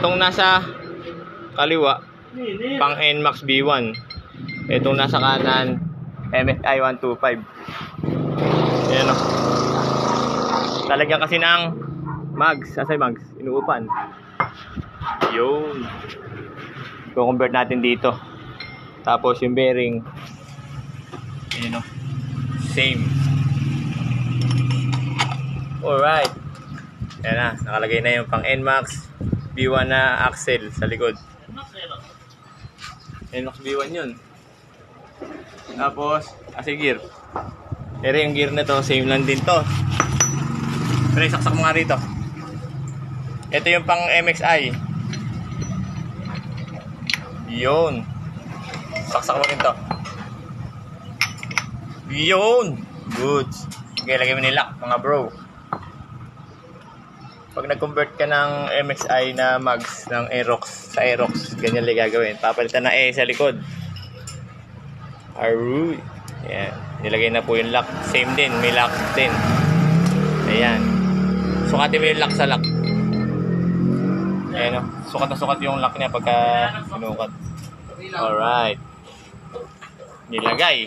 Itong nasa kaliwa, pang NMAX B1. Itong nasa kanan, MSI 125. Ayan o. Talagyan kasi ng mags. Asay mags? Inuupan. Yun. I-convert natin dito. Tapos yung bearing. Ayan o. Same. Alright. Ayan na. Nakalagay na yung pang NMAX B1 na axle sa likod. NMAX B1 yun. Tapos, gear. Pero yung gear na to, same lang din to. Pero saksak mo nga rito. Ito yung pang MXI. Yun. Saksak mo rin to. Yun. Good. Okay, lagay mo nila, mga bro. Pag nag-convert ka ng MXI na mags ng Aerox sa Aerox, ganyan lang gagawin. Papalitan na sa likod. Alright. Ayan. Nilagay na po yung lock. Same din. May lock din. Ayan. Sukatin mo yung lock sa lock. Ayan o. Sukat na sukat yung lock niya pagka sinukat. Alright. Nilagay.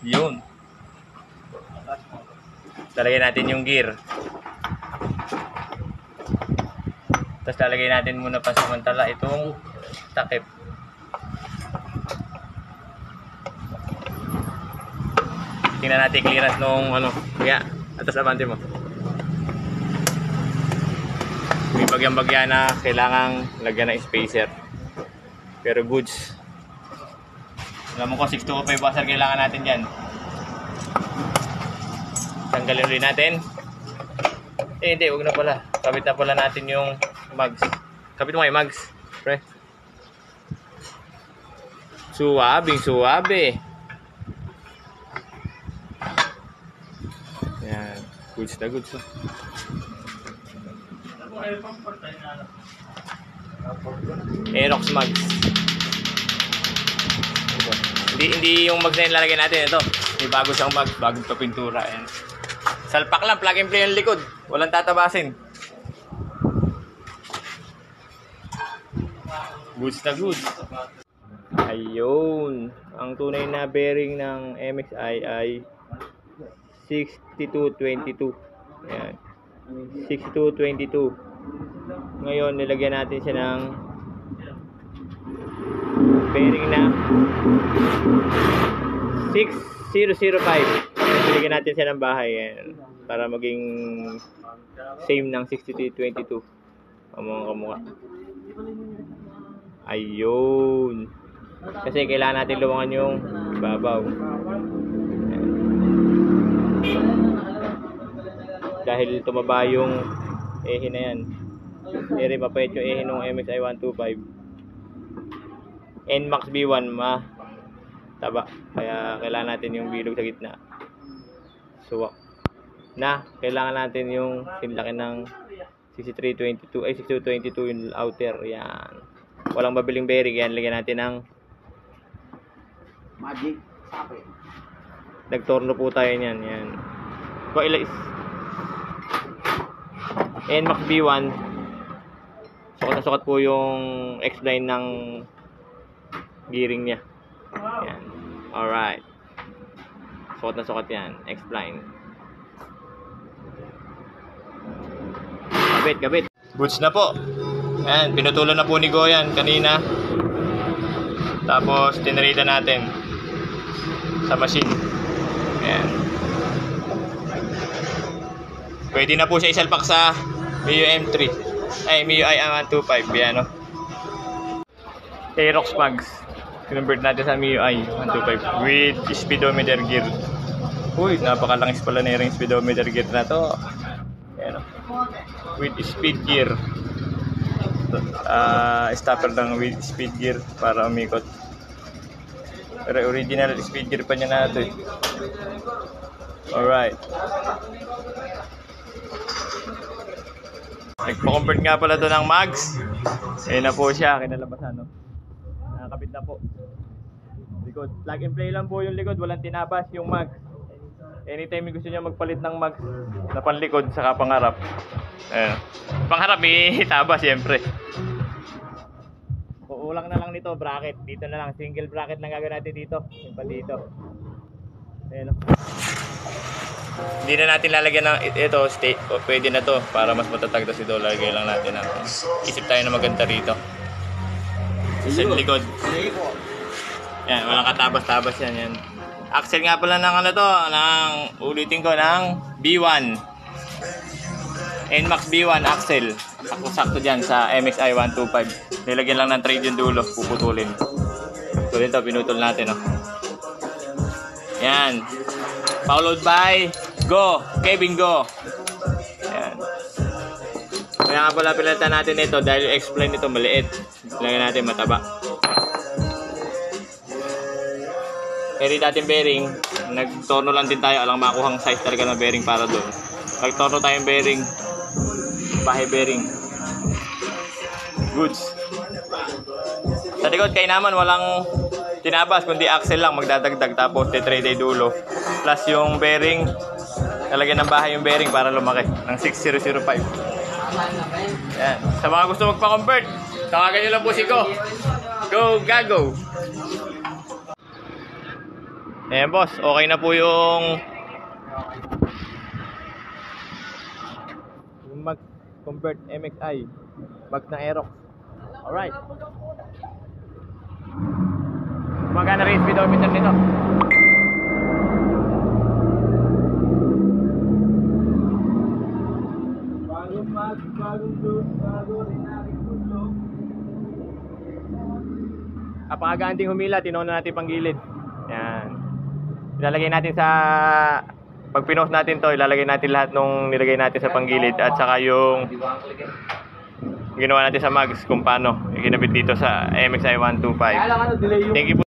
Yun. Lalagay natin yung gear. Tapos lalagay natin muna pansamantala itong takip. Tingnan natin clearance nung kaya atas abante mo. May bagyang-bagya na kailangang lagyan ng spacer. Pero goods. Alam mo ko 6205 washer kailangan natin diyan. Tanggalin ulit natin. Hindi, wag na pala. Kabit na pala natin yung mags. Kabit mo yung mags. Pre. Suwabing suwabe. Yan. Goods na goods. Aerox mags. Hindi yung mags na ilalagay natin. Ito. May bago siyang mags. Bagong pa pintura. Yan. Salpak lang, plug and play yung likod. Walang tatabasin. Goods na goods. Ayun. Ang tunay na bearing ng MXI ay 6222. Ayan. 6222. Ngayon, nilagyan natin siya ng bearing na 6005. Nilagyan natin siya ng bahay. Ayan. Para maging same ng 6222. Kamukha. Ayun. Kasi kailangan natin luwangan yung ibabaw. Ayan. Dahil tumaba yung ehe na yan. Eri mapait yung ehe ng MXI 125. NMAX B1 taba. Kaya kailangan natin yung bilog sa gitna. Suwak. Kailangan natin yung sinlaki ng 6322 ay 6222 yung outer. Yan. Walang mabiling bearing. Yan. Lagyan natin ng magic sape. Nagtorno po tayo niyan. Yan. NMAX B1. Sukat na sukat po yung X-line ng gearing niya. Yan. Alright. Sukat na sukat yan. X-line. Kabit. Goods na po. Ayan, pinutulan na po ni Goyan kanina. Tapos tinrida natin sa machine. Ayan. Pwede na po siya isalpak sa MIUI M3. Ay, MIUI M125. Yan, no? Aerox mags. Convert natin sa MIUI 125 with speedometer gear. Uy, napakalangis pala na yung speedometer gear na to. Ayan, no? With speed gear. Stopper lang with speed gear para umikot. Pero original speed gear pa niya na ito. Alright. Nagpa-convert nga pala ito ng mags. Ayun na po siya, kinalabasan, no? Nakakabit na po. Likod. Plug and play lang po yung likod, walang tinabas yung mags. Anytime gusto niya magpalit ng mag na panlikod saka pangharap. Ayan. Pangharap taba siyempre. Uulang na lang nito bracket. Dito na lang single bracket lang gagawin natin dito. Yung pa dito. Ayan. Hindi na natin lalagyan ng ito stay. Pwede na to para mas matatag to si Dolo. Lagay lang natin ng isip tayo na maganda rito. Sa likod. Yan, walang katabas-tabas yan. Axle nga pala ng ano to, ulitin ko, ng B1. NMAX B1 axle. Sakto-sakto dyan sa MXI 125. Nilagyan lang ng trade yung dulo, puputulin. So dito, pinutol natin. Oh. Yan. Followed by Go! Kevin Go! Yan. Kaya nga pala pinalitan natin ito dahil yung explain nito maliit. Lagyan natin mataba. Carry natin bearing, nagtorno lang din tayo, alang makuhang size talaga ng bearing para doon. Nagtorno tayong bearing, bahay bearing. Goods. Sa likod kay naman walang tinabas, kundi axle lang magdadagdag tapos tetrede dulo. Plus yung bearing, talagyan ng bahay yung bearing para lumaki ng 6005. Yan. Sa mga gusto magpa-convert, tawagan nyo lang po si Go. Go Gago! Ayan boss, okay na po yung mag-convert MXI bag ng Aerox. Alright. Magana rin speedometer nito. Apakaganting humila, tinona natin pang gilid. Yan. Ilalagay natin sa pag pinost natin to, ilalagay natin lahat nung nilagay natin sa panggilid at saka yung ginawa natin sa mags kung paano ikinabit dito sa MXI 125. Thank you po.